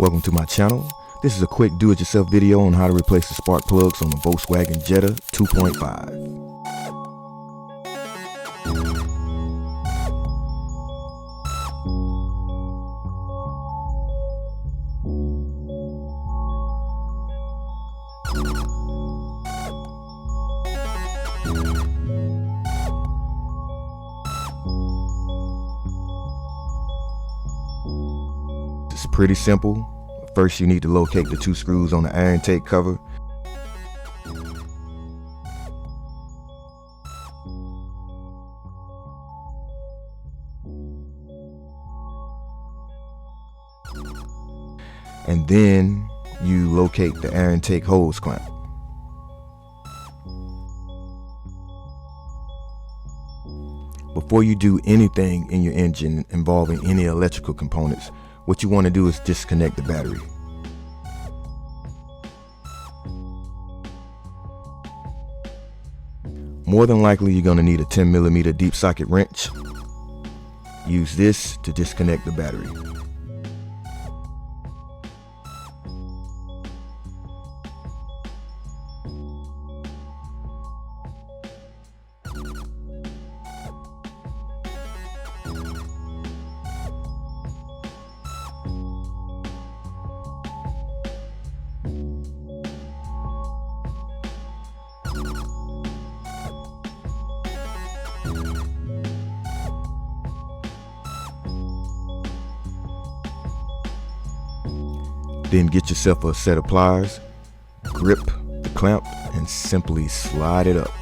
Welcome to my channel. This is a quick do-it-yourself video on how to replace the spark plugs on the VolksWagon Jetta 2.5. It's pretty simple. First, you need to locate the two screws on the air intake cover. And then you locate the air intake hose clamp. Before you do anything in your engine involving any electrical components, what you want to do is disconnect the battery. More than likely, you're going to need a 10mm deep socket wrench. Use this to disconnect the battery. Then get yourself a set of pliers, grip the clamp, and simply slide it up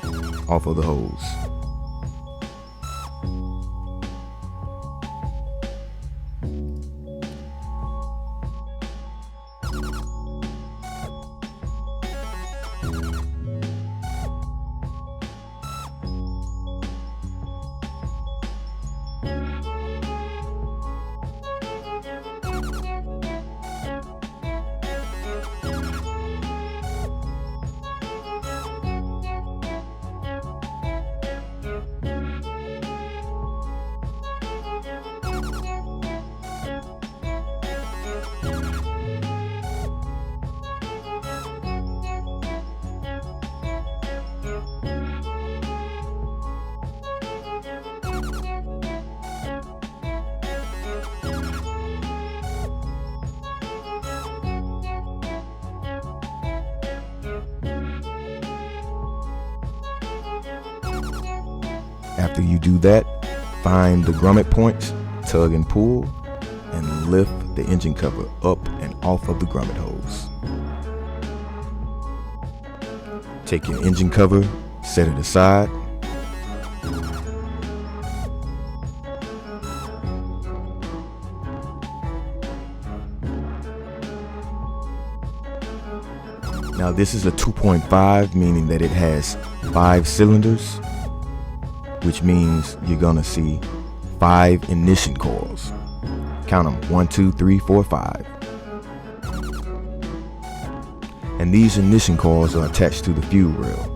off of the hose. After you do that, find the grommet points, tug and pull, and lift the engine cover up and off of the grommet hose. Take your engine cover, set it aside. Now this is a 2.5, meaning that it has 5 cylinders, which means you're gonna see 5 ignition coils. Count them: 1, 2, 3, 4, 5. And these ignition coils are attached to the fuel rail.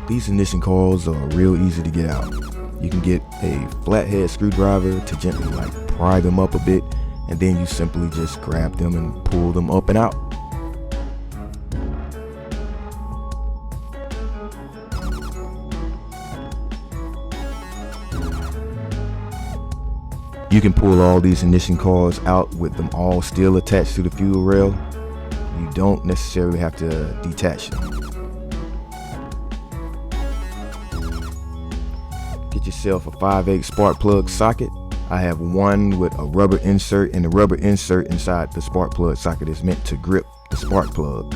These ignition coils are real easy to get out. You can get a flathead screwdriver to gently pry them up a bit, and then you simply just grab them and pull them up and out. You can pull all these ignition coils out with them all still attached to the fuel rail. You don't necessarily have to detach them. Get yourself a 5/8 spark plug socket. I have one with a rubber insert, and the rubber insert inside the spark plug socket is meant to grip the spark plug.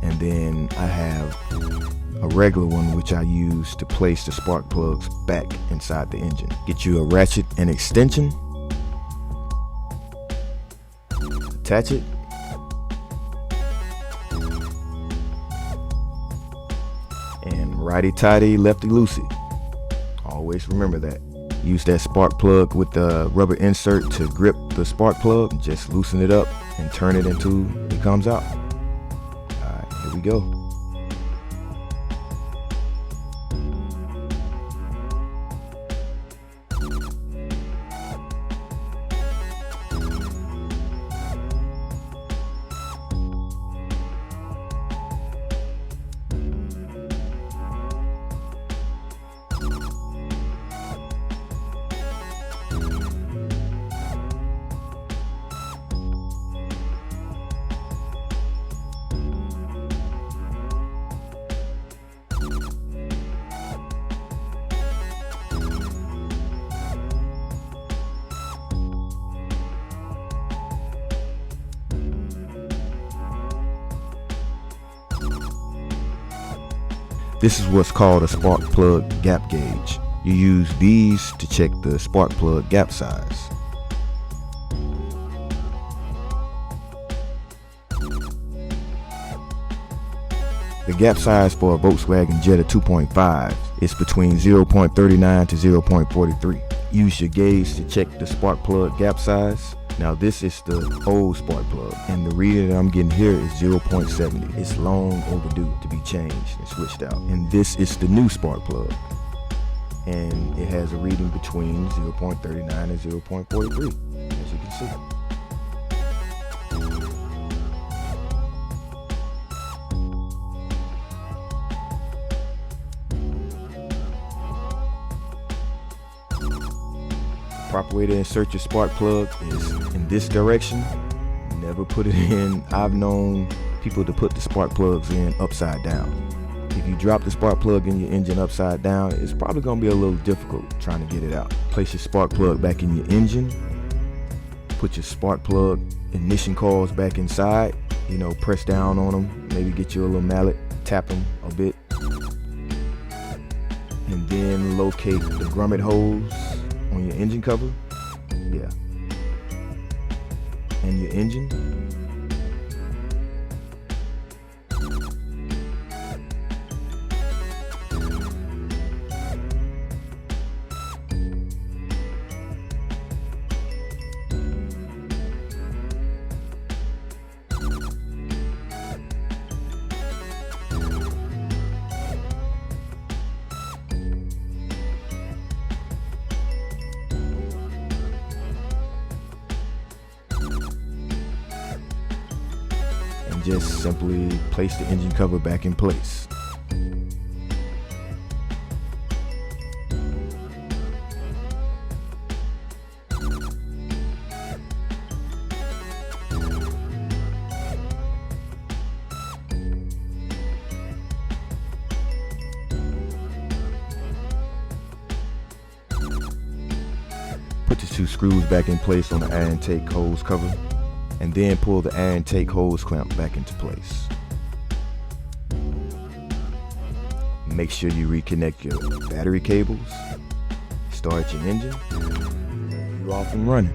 And then I have a regular one which I use to place the spark plugs back inside the engine. Get you a ratchet and extension. Attach it. And righty-tighty, lefty-loosey. Always remember that. Use that spark plug with the rubber insert to grip the spark plug. Just loosen it up and turn it until it comes out. Alright, here we go. This is what's called a spark plug gap gauge. You use these to check the spark plug gap size. The gap size for a VolksWagon Jetta 2.5 is between 0.39 to 0.43. Use your gauge to check the spark plug gap size. Now this is the old spark plug, and the reading that I'm getting here is 0.70. It's long overdue to be changed and switched out. And this is the new spark plug, and it has a reading between 0.39 and 0.43, as you can see. Proper way to insert your spark plug is in this direction. Never put it in. I've known people to put the spark plugs in upside down. If you drop the spark plug in your engine upside down, it's probably going to be a little difficult trying to get it out. Place your spark plug back in your engine. Put your spark plug ignition coils back inside. You know, press down on them. Maybe get you a little mallet, tap them a bit. And then locate the grommet hose on your engine cover, yeah, and your engine. Just simply place the engine cover back in place. Put the two screws back in place on the air intake hose cover, and then pull the air intake hose clamp back into place. Make sure you reconnect your battery cables, start your engine, you're off and running.